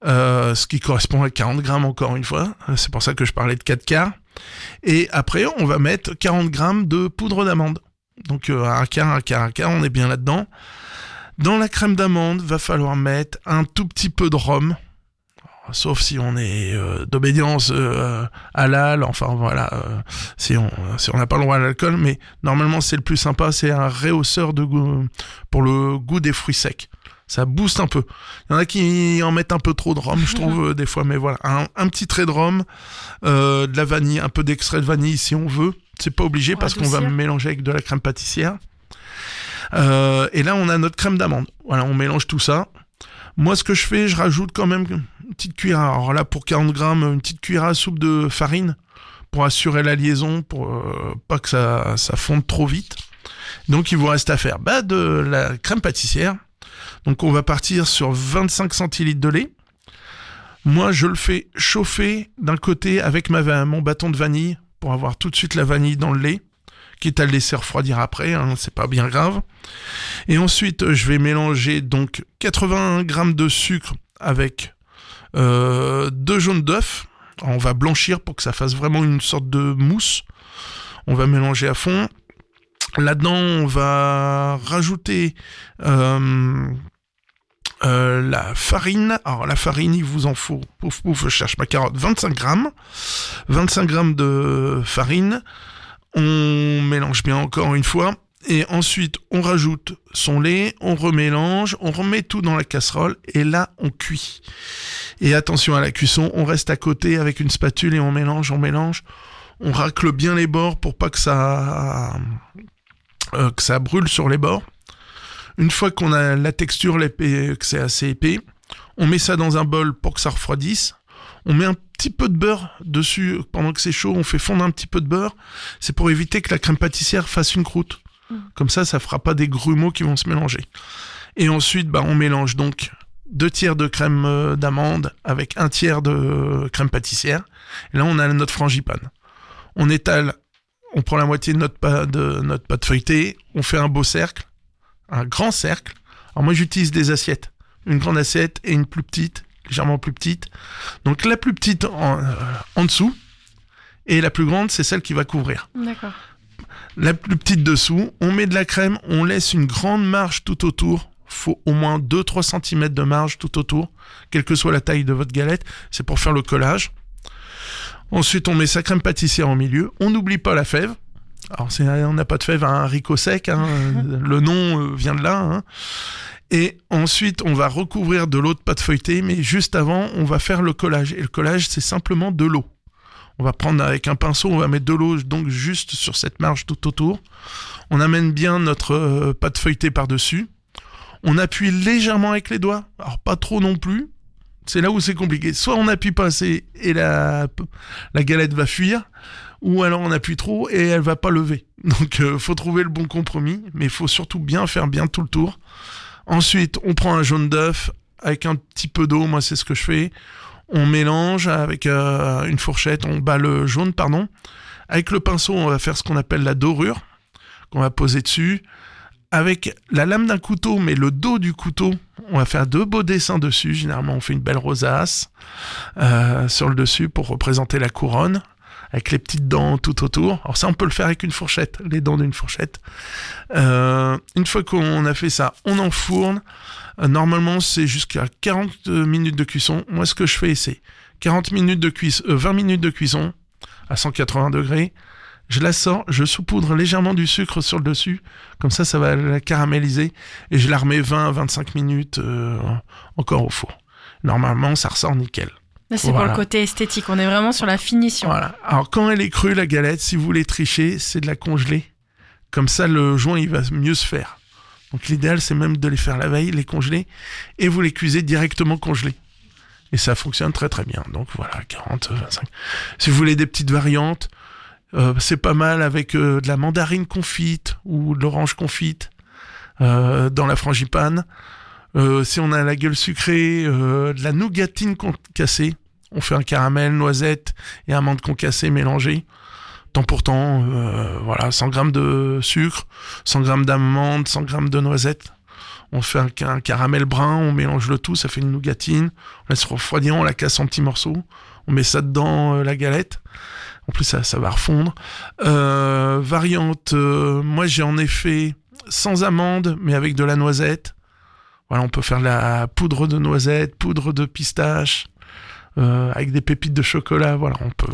ce qui correspond à 40 grammes encore une fois. C'est pour ça que je parlais de 4 quarts. Et après, on va mettre 40 grammes de poudre d'amande. Donc un quart, on est bien là-dedans. Dans la crème d'amande, va falloir mettre un tout petit peu de rhum, sauf si on est d'obédience halal, enfin voilà, si on n'a pas le droit à l'alcool, mais normalement c'est le plus sympa, c'est un rehausseur de goût pour le goût des fruits secs. Ça booste un peu. Il y en a qui en mettent un peu trop de rhum, je trouve, des fois, mais voilà, un petit trait de rhum, de la vanille, un peu d'extrait de vanille si on veut. C'est pas obligé parce qu'on va mélanger avec de la crème pâtissière. Et là, on a notre crème d'amande. Voilà, on mélange tout ça. Moi, ce que je fais, je rajoute quand même une petite cuillère. Alors là, pour 40 grammes, une petite cuillère à soupe de farine pour assurer la liaison, pour pas que ça fonde trop vite. Donc, il vous reste à faire de la crème pâtissière. Donc, on va partir sur 25 centilitres de lait. Moi, je le fais chauffer d'un côté avec mon bâton de vanille pour avoir tout de suite la vanille dans le lait, quitte à le laisser refroidir après, c'est pas bien grave. Et ensuite, je vais mélanger donc 80 grammes de sucre avec 2 jaunes d'œufs. On va blanchir pour que ça fasse vraiment une sorte de mousse. On va mélanger à fond. Là-dedans, on va rajouter la farine. Alors, la farine, il vous en faut, pouf, je cherche ma carotte, 25 grammes. 25 grammes de farine. On mélange bien encore une fois. Et ensuite, on rajoute son lait, on remélange, on remet tout dans la casserole. Et là, on cuit. Et attention à la cuisson, on reste à côté avec une spatule et on mélange. On racle bien les bords pour pas que ça brûle sur les bords. Une fois qu'on a la texture, que c'est assez épais, on met ça dans un bol pour que ça refroidisse. On met un petit peu de beurre dessus pendant que c'est chaud. On fait fondre un petit peu de beurre. C'est pour éviter que la crème pâtissière fasse une croûte. Comme ça fera pas des grumeaux qui vont se mélanger. Et ensuite, on mélange donc 2 tiers de crème d'amande avec 1 tiers de crème pâtissière. Et là, on a notre frangipane. On étale, on prend la moitié de notre pâte feuilletée, on fait un beau cercle, un grand cercle. Alors moi, j'utilise des assiettes. Une grande assiette et une plus petite, légèrement plus petite. Donc la plus petite en dessous, et la plus grande, c'est celle qui va couvrir. D'accord. La plus petite dessous, on met de la crème, on laisse une grande marge tout autour. Faut au moins 2-3 cm de marge tout autour, quelle que soit la taille de votre galette. C'est pour faire le collage. Ensuite, on met sa crème pâtissière au milieu. On n'oublie pas la fève. Alors, on n'a pas de fève, un haricot sec. Le nom vient de là. Et ensuite, on va recouvrir de l'eau de pâte feuilletée, mais juste avant, on va faire le collage. Et le collage, c'est simplement de l'eau. On va prendre avec un pinceau, on va mettre de l'eau donc juste sur cette marge tout autour. On amène bien notre pâte feuilletée par-dessus. On appuie légèrement avec les doigts, alors pas trop non plus. C'est là où c'est compliqué. Soit on appuie pas assez et la galette va fuir, ou alors on appuie trop et elle va pas lever. Donc faut trouver le bon compromis, mais il faut surtout faire bien tout le tour. Ensuite, on prend un jaune d'œuf avec un petit peu d'eau, moi c'est ce que je fais. On mélange avec une fourchette, on bat le jaune, Avec le pinceau, on va faire ce qu'on appelle la dorure, qu'on va poser dessus. Avec la lame d'un couteau, mais le dos du couteau, on va faire 2 beaux dessins dessus. Généralement, on fait une belle rosace sur le dessus pour représenter la couronne, avec les petites dents tout autour. Alors ça, on peut le faire avec une fourchette, les dents d'une fourchette. Une fois qu'on a fait ça, on enfourne. Normalement, c'est jusqu'à 40 minutes de cuisson. Moi, ce que je fais, c'est 20 minutes de cuisson à 180 degrés. Je la sors, je saupoudre légèrement du sucre sur le dessus, comme ça va la caraméliser, et je la remets 20 à 25 minutes encore au four. Normalement, ça ressort nickel. Là, c'est pour le côté esthétique, on est vraiment sur la finition. Voilà. Alors, quand elle est crue, la galette, si vous voulez tricher, c'est de la congeler. Comme ça, le joint, il va mieux se faire. Donc, l'idéal, c'est même de les faire la veille, les congeler, et vous les cuisez directement congelés. Et ça fonctionne très très bien. Donc, voilà, 40, 25. Si vous voulez des petites variantes, c'est pas mal avec de la mandarine confite ou de l'orange confite dans la frangipane. Si on a la gueule sucrée, de la nougatine concassée. On fait un caramel, noisette et amande concassée mélangée. Temps pour temps, 100 grammes de sucre, 100 grammes d'amande, 100 grammes de noisette. On fait un caramel brun, on mélange le tout, ça fait une nougatine. On laisse refroidir, on la casse en petits morceaux. On met ça dedans la galette. En plus, ça va refondre. Variante, moi j'en ai fait sans amande, mais avec de la noisette. Voilà, on peut faire la poudre de noisette, poudre de pistache, avec des pépites de chocolat. Voilà, on peut...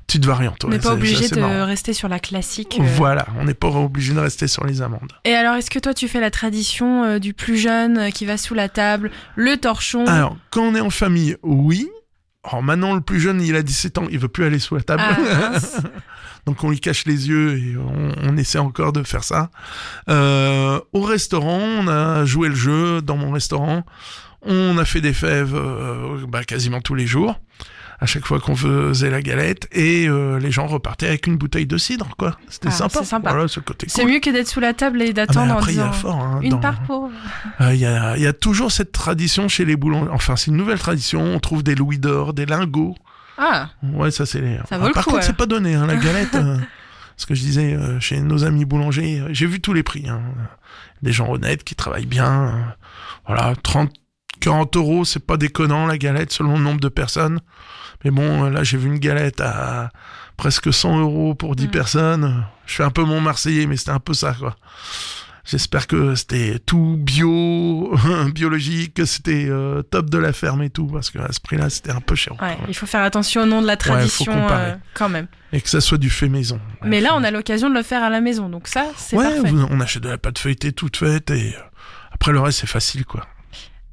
Petite variante. On n'est pas obligé de rester sur la classique. Voilà, on n'est pas obligé de rester sur les amandes. Et alors, est-ce que toi, tu fais la tradition du plus jeune qui va sous la table, le torchon? Alors, quand on est en famille, oui. Alors maintenant, le plus jeune, il a 17 ans, il veut plus aller sous la table. Donc on lui cache les yeux et on essaie encore de faire ça. Au restaurant, on a joué le jeu dans mon restaurant. On a fait des fèves quasiment tous les jours, à chaque fois qu'on faisait la galette, et les gens repartaient avec une bouteille de cidre, quoi. C'était sympa. C'est sympa. Voilà, ce côté c'est cool. mieux que d'être sous la table et d'attendre après, en disant une part pour... Il y a toujours cette tradition chez les boulangers. Enfin, c'est une nouvelle tradition. On trouve des louis d'or, des lingots. Ah. Ouais, ça c'est... Ça vaut le par coup, contre, c'est pas donné, la galette. Ce que je disais chez nos amis boulangers, j'ai vu tous les prix. Des gens honnêtes qui travaillent bien. 30-40 euros, c'est pas déconnant la galette selon le nombre de personnes. Mais bon, là j'ai vu une galette à presque 100 euros pour 10 personnes. Je fais un peu mon Marseillais, mais c'était un peu ça, quoi. J'espère que c'était tout biologique, que c'était top de la ferme et tout, parce qu'à ce prix-là, c'était un peu cher. Ouais, il faut faire attention au nom de la tradition quand même. Et que ça soit du fait maison. Mais là, on a l'occasion de le faire à la maison, donc ça, c'est parfait. On achète de la pâte feuilletée toute faite, et après le reste, c'est facile, quoi.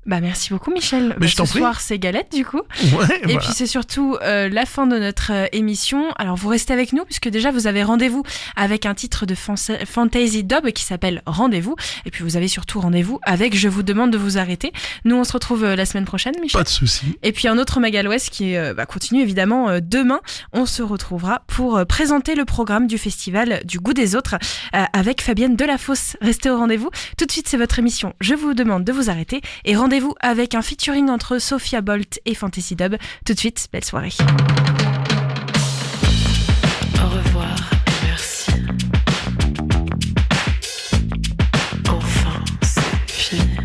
Bah merci beaucoup Michel. Mais je t'en ce prie. soir c'est galette du coup. Ouais, Et voilà. puis c'est surtout la fin de notre émission. Alors vous restez avec nous puisque déjà vous avez rendez-vous avec un titre de Fantasy Dub qui s'appelle Rendez-vous. Et puis vous avez surtout rendez-vous avec Je vous demande de vous arrêter. Nous on se retrouve la semaine prochaine Michel. Pas de souci. Et puis un autre Magal West qui continue évidemment demain. On se retrouvera pour présenter le programme du festival du goût des autres avec Fabienne Delafosse. Restez au rendez-vous. Tout de suite c'est votre émission Je vous demande de vous arrêter et rendez-vous avec un featuring entre Sophia Bolt et Fantasy Dub. Tout de suite, belle soirée. Au revoir et merci. Enfin, c'est fini.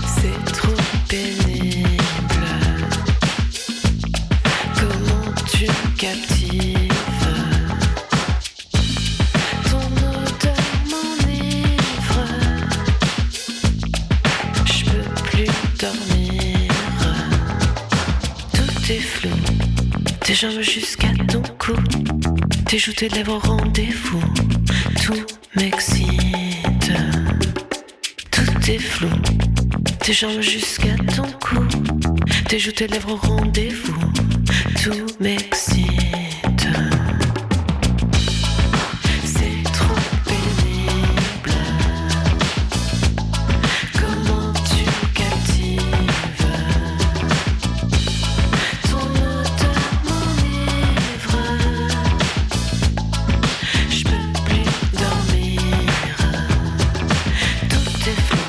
C'est trop pénible. Comment tu me captives? Ton odeur m'enivre. Je peux plus dormir. Tout est flou. Tes jambes jusqu'à ton cou, tes joues, tes lèvres au rendez-vous. Tout m'excite. Tout est flou. Tes jambes jusqu'à ton cou, tes joues, tes lèvres au rendez-vous. Tout m'excite. C'est trop pénible. Comment tu me captives? Ton odeur m'enivre. Je peux plus dormir. Tout est flou.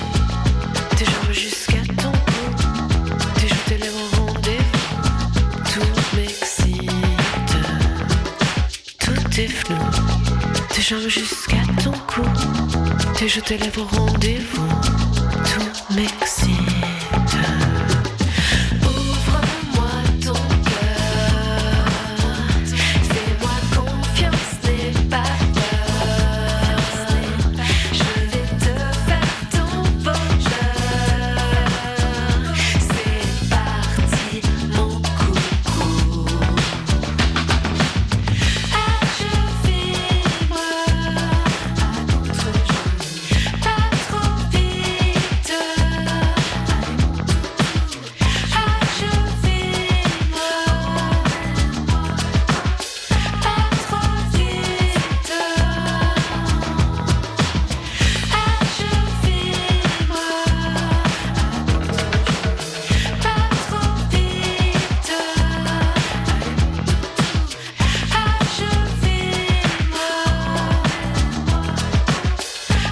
Tes jambes jusqu'à ton cou, tes joues, tes lèvres au rendez-vous. Tout m'excite. Tout est flou. Tes jambes jusqu'à ton cou, tes joues, tes lèvres au rendez-vous. Tout m'excite. Ouvre-moi ton cœur. Fais-moi confiance, n'aie pas peur. Je vais te faire ton bonheur. C'est parti, mon coucou. Ah, je vibre à contre-jour. Pas trop vite. Ah, je vibre pas trop vite. Ah, je vibre pas trop vite. Ah, je vibre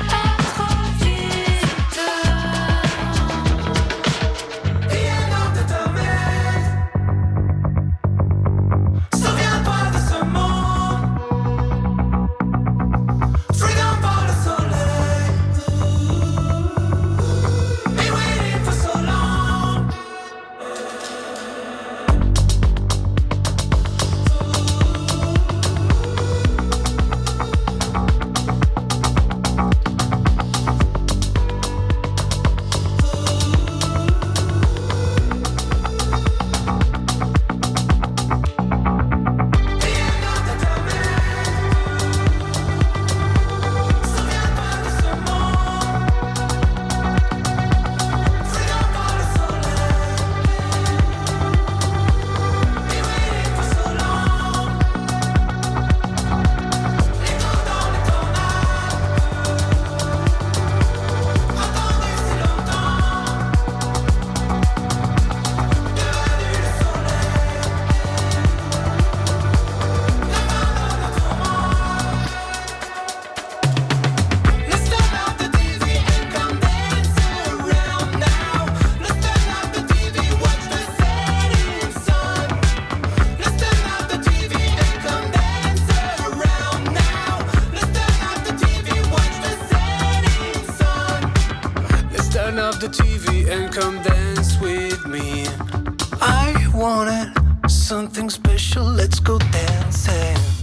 pas trop vite. Viens de ta mère. Souviens-toi de ce monde. Freedom par le soleil. Been waiting for so long. Let's turn off the TV and come dance around now. Let's turn off the TV, watch the setting sun. Let's turn off the TV and come dance around now. Let's turn off the TV, watch the setting sun. Let's turn off the TV and come dance with me. I wanted something special, let's go dancing.